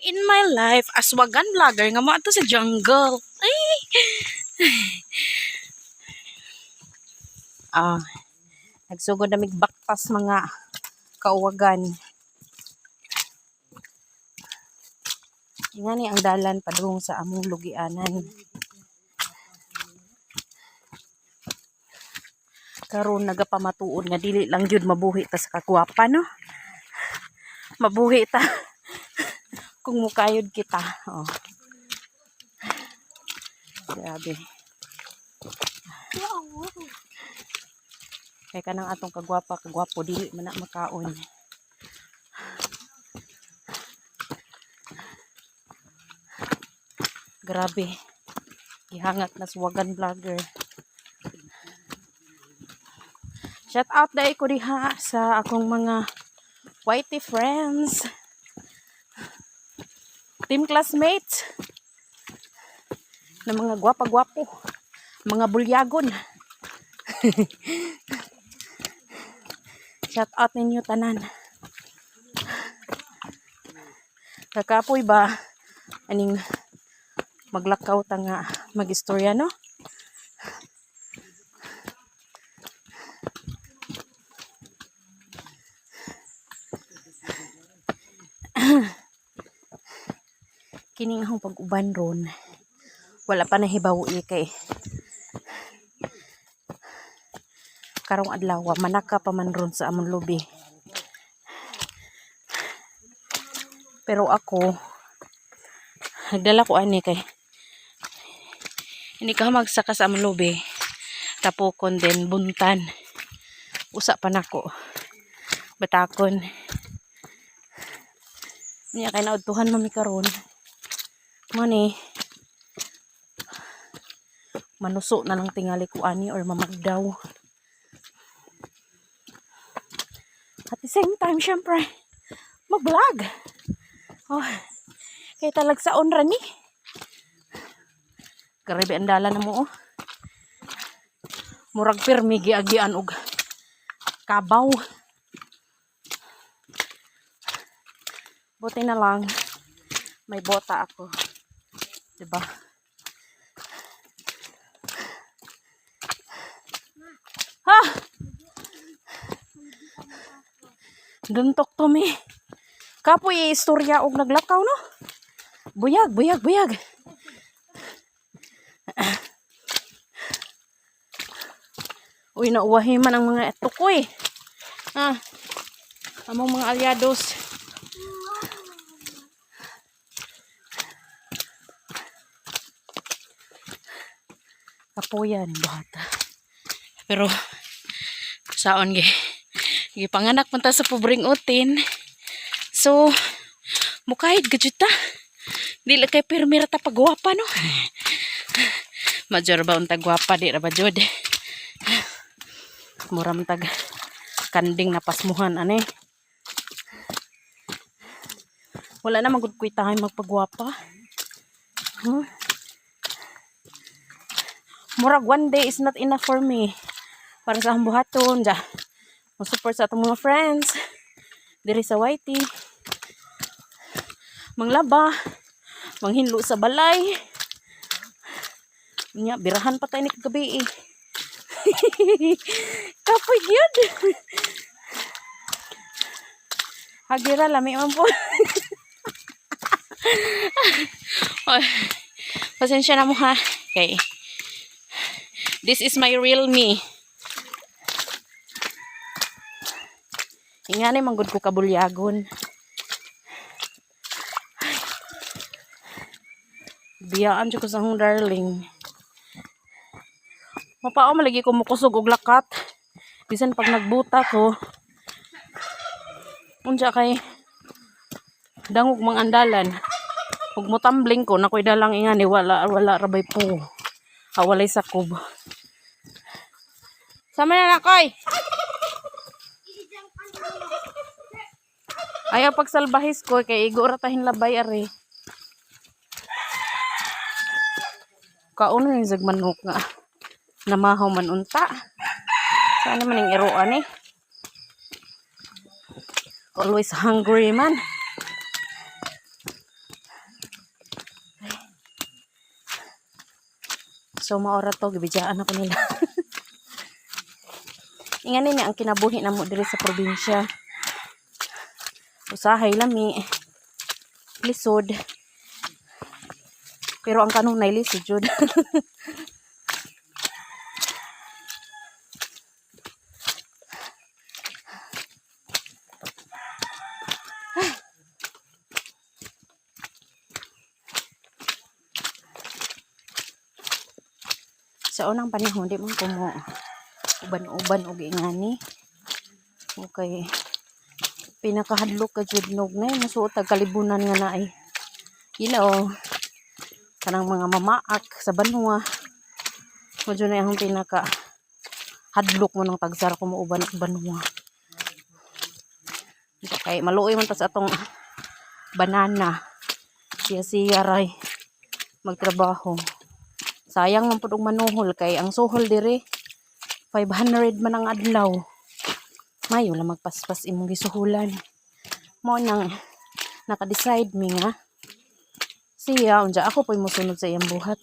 in my life aswagan vlogger nga mo ato sa jungle. Ay. Nagsugod na migbaktas mga kauwagan. Nga ni ang dalan padung sa among lugianan. Karon nagapamatuon nga dili lang jud mabuhi ta sa kagwapa no. Mabuhi ta kung mukayod kita. Oh. Grabe. Kaya kanang atong kagwapo dili man na makaon. Grabe. Gihangat na suwagan vlogger. Shout out dai ko diha sa akong mga whitey friends. Team classmates. Na mga gwapa-gwapo. Mga bulyagon. Shout out ninyo tanan. Kakapoy ba aning maglakaw ta nga magistorya no? Kining akong pag-uban ron. Wala pa nahibawi kay karong adlaw manaka pa man ron sa among lubi. Pero ako nagdala ko ani kay hindi ka magsaka sa among lubi. Tapokon din buntan. Usa pa nako. Batakon. Niya kay naudtuhan mami karon. Mani manuso na lang tingali ko ani or mamagdaw. At the same time, syempre, mag-vlog. Oh, kaya talag sa onra ni. Grabe ang dala na mo, oh. Murag pirmi, giagian og kabaw. Buti na lang, may bota ako. Diba? Ha! Duntok to me. Kapoy istorya og naglakaw no. Buyag. Uy, nauwahi man ang mga etukoy. Among mga alyados. Kapuyan bata. Pero saon gipanganak man ta sa pobreng utin. So mukahid gajud ta. Dili kay pirmira ta pagwapa no. Major ba unta gwapa di ra ba jud. Muram tag kanding na pasmuhan ani. Wala na magud kuy tahay magpagwapa. Murag one day is not enough for me. Para sa akong buhaton ja. Mag-support sa atong mga friends. Diri sa YT. Manglaba. Manghinlo sa balay. Nya birahan pa tayo ni kagabi eh. Kapoy gyud. Hagira lami man po. Oh, pasensya na mo ha. Okay. This is my real me. Ingani manggod ko kabulyagon. Biyaan siya ko sa hong darling. Mapao malagi ko mukusog og lakat. Bisan pag nagbuta ko. Unsa kay dangog mang andalan. Ug mo tumbling ko nakoy dalang ingani wala rabay po. Walay sakob. Sama na nakoy. Ayaw pagsalbahis ko kay igo ra tahin labay ari. Kauno yung zagmanok nga. Namahaw man unta. Saan naman yung iruan eh. Always hungry man. So maora to gibidyaan ako nila. Ingani ni ang kinabuhi namo diri sa probinsya. Usahay lami. Lisod. Pero ang kanunay lisod jud. Sa unang panahon di man ko mo uban-uban og ingani. Okay. Pinakahadlok ka jud nog na masuot tag kalibunan nga na ay. You know, kanang mga mamaak sa banwa. Mo jud na ang pinaka hadlok mo ng tagsar ko mo uban og banwa. Kay maluoy man ta sa atong banana. Siya ray magtrabaho. Sayang man pud og manuhol kay ang suhol diri 500 man ang adlaw. Mayo lang magpaspas imong gisuhulan. Mo nang naka-decide mi nga siya unja ako po'y mosunod sa iyang buhat.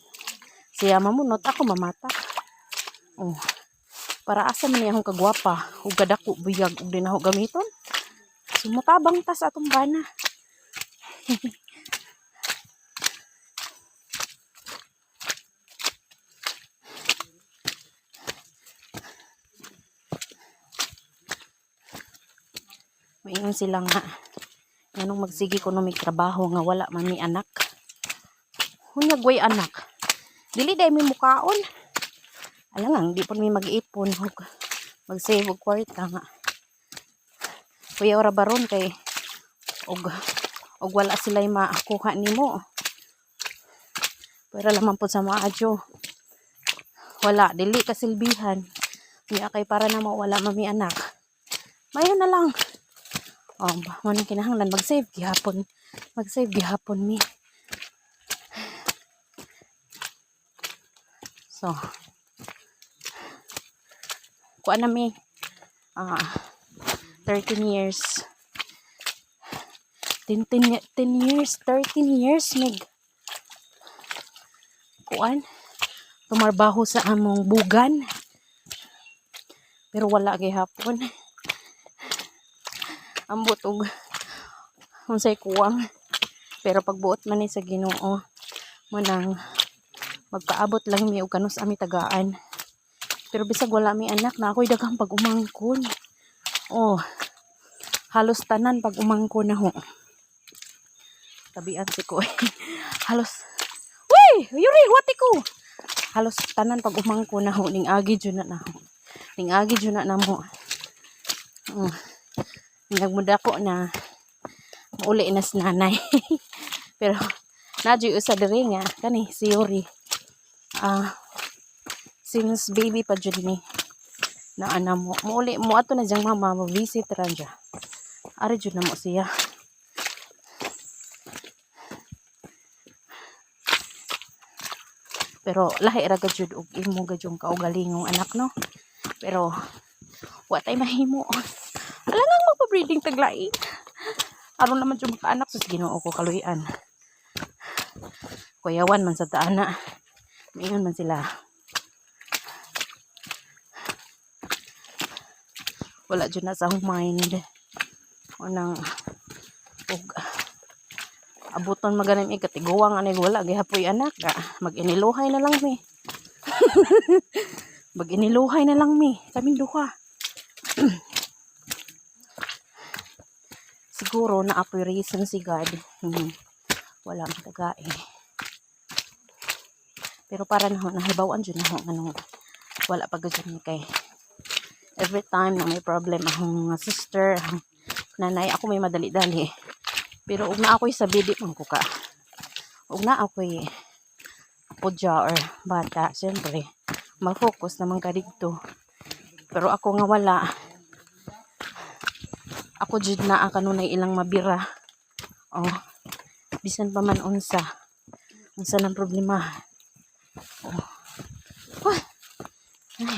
Siya mamunot ako mamata. Oh. Para asa man akong kagwapa ug kadako buyag ug din ako gamiton. Sumutabang ta sa atong bana. Maingon sila nga nganong magsige ko no may trabaho nga wala man mi anak. Hunyag way anak. Dili day mi mukaon. Alangang di pud mi mag-ipon ug mag-save og kwarta nga. Kuya ora baron kay og wala sila'y makuha nimo. Pero lamang po sa maadyo. Wala, dili kasilbihan. Niya kay para na mawala mami anak. Mayon na lang. Manong kinahanglan mag-save gihapon. Mag-save gihapon mi. So, kuha na mi. 13 years. 10 years, 13 years, mig. Kuan. Tumarbaho sa among bugan. Pero wala gihapon. Ambot og unsay kuwang. Pero pagbuot man ni sa Ginoo, manang magpaabot lang mi og kanus ami tagaan. Pero bisag wala mi anak na ako'y daghang pag-umangkon. Halos tanan pag umangkon na ho. Tabian si ko. Halos yuri wati ko. Halos tanan pag umangkon na ho ning agi jud na ho. Ning agi jud na mo. Nagmuda ko na mauli na si nanay. Pero nadyo usa diri nga kani si Yuri. Since baby pa jud ni na ana mo mauli mo ato na jang mama mo visit ra dya. Ari jud na mo siya. Pero lahi ra gud jud og imo gud yung kaugalingong anak no. Pero wa tay mahimo. Alangang magpa-breeding taglaing. Aron naman yung maka-anak sus Ginoo ko kaluyan. Kuyawan man sa taana. Maingon man sila. Wala dyan na sa mind. O nang abuton maganim ikatiguwang anay wala. Gihapoy anak. Mag-iniluhay na lang mi. Mag-iniluhay na lang mi. Kaming duha. Siguro na apoy reason si God. Wala matagae. Pero para na nahibawan dyan na anong wala pa gudyan ni kay every time na may problem akong sister, nanay, ako may madali-dali. Pero ug na ako'y sabi di man ko ka. Ug na ako'y podya or bata, siyempre ma-focus naman ka dito. Pero ako nga wala. Ako jud na kanunay ilang mabira. Bisan pa man unsa ng problema.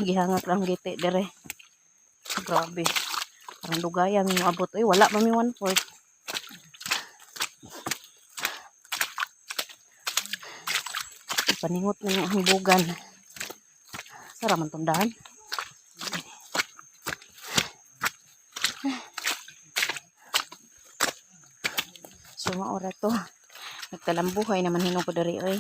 Gihangat lang giti dire. Grabe. Parang lugaya mi moabot. Wala pa mi 1/4. Paningot na yung hambugan. Saraman tundahan. So maura to. Nagtalambuhay naman hinong ko dari oy.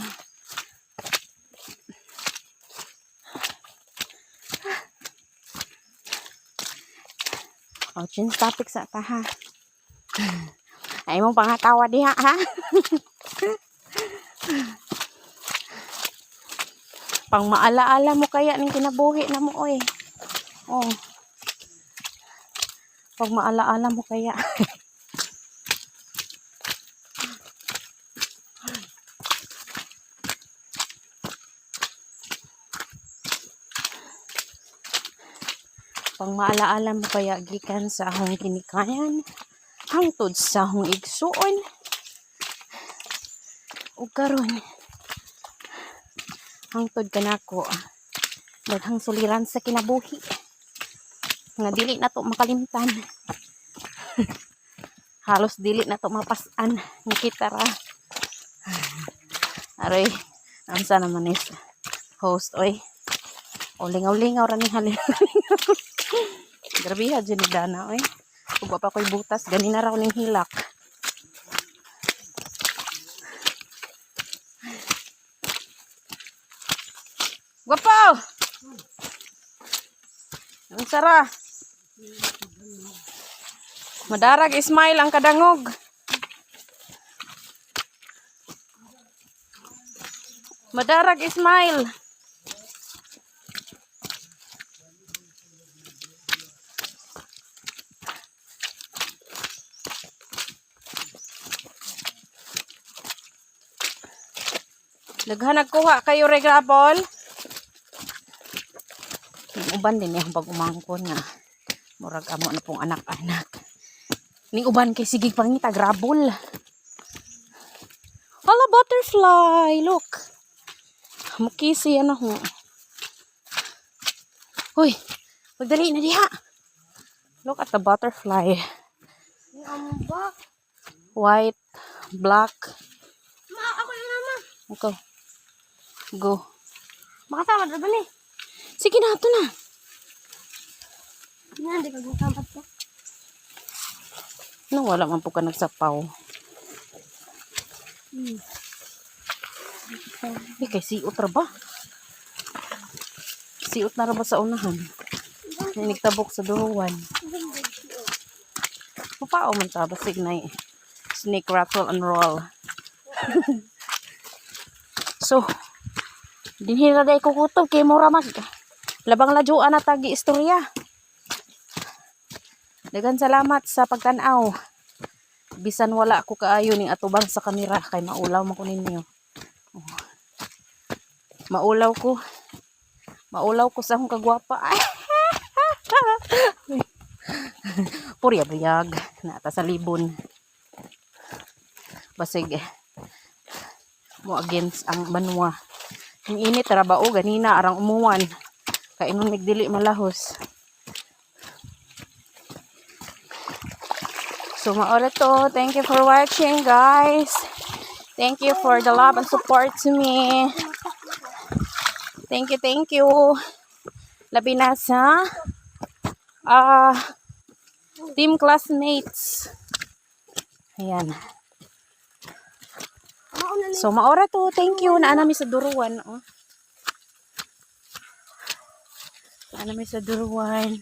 Oh, change topic sa ta ha. Ay mong pangatawa diha ha. Pang maalaala mo kaya ning kinabuhi na mo oy. Oh. Pag maalaala mo kaya. Pang maalaala mo kaya gikan sa akong kinikayan hangtod sa akong igsuon ug karon hangtod kanako daghang suliran sa kinabuhi nga dili na to makalimtan. Halos dili na to mapasan nga kita ra. Aray, ansa naman is host oy. O lingaw-lingaw ra ni halin. Grabe ha dyan ni Dana oy. Kung pa ko'y butas, ganina raw ning hilak. Gwapo! Ang sara. Madarag Ismail ang kadangog. Madarag Ismail. Naghanag kuha kayo regrabol. Yung uban din yung pag umangkon nga. Murag amo na pong anak-anak. Ning uban kay sige pangita grabol. Hello butterfly, look. Mukisi yan ako. Hoy, pagdali na diha. Look at the butterfly. White, black. Ma, ako yung mama. Okay. Go. Makasama na ba ni? Sige na, ito na. Hindi ka gusampat ka. No, wala man po ka nagsapaw. Kay siot ra ba? Siot na ra ba sa unahan? Nagtabok sa duruwan. Mapao man ta, basig na snake rattle and roll. So, dinhira day ko kutob kay mura mag labang lajuan na tagi istorya. Dagan salamat sa pagtan-aw. Bisan wala ko kaayo ning atubang sa kamera kay maulaw man ko ninyo. Oh. Maulaw ko sa akong kagwapa. Purya buyag na ta sa libon. Basig mo against ang banwa. Ang init rabao ganina arang umuwan. Kainon migdili malahos. So maura to. Thank you for watching, guys. Thank you for the love and support to me. Thank you. Labi na sa team classmates. Ayan. So maura to. Thank you. Naanami sa duruwan. Oh. Naanami sa duruwan.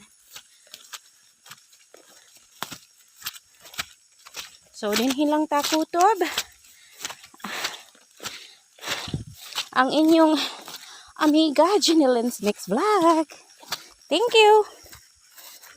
So, dinhin lang ta kutob. Ang inyong amiga, Jenny Lynn's Mix Vlog. Thank you.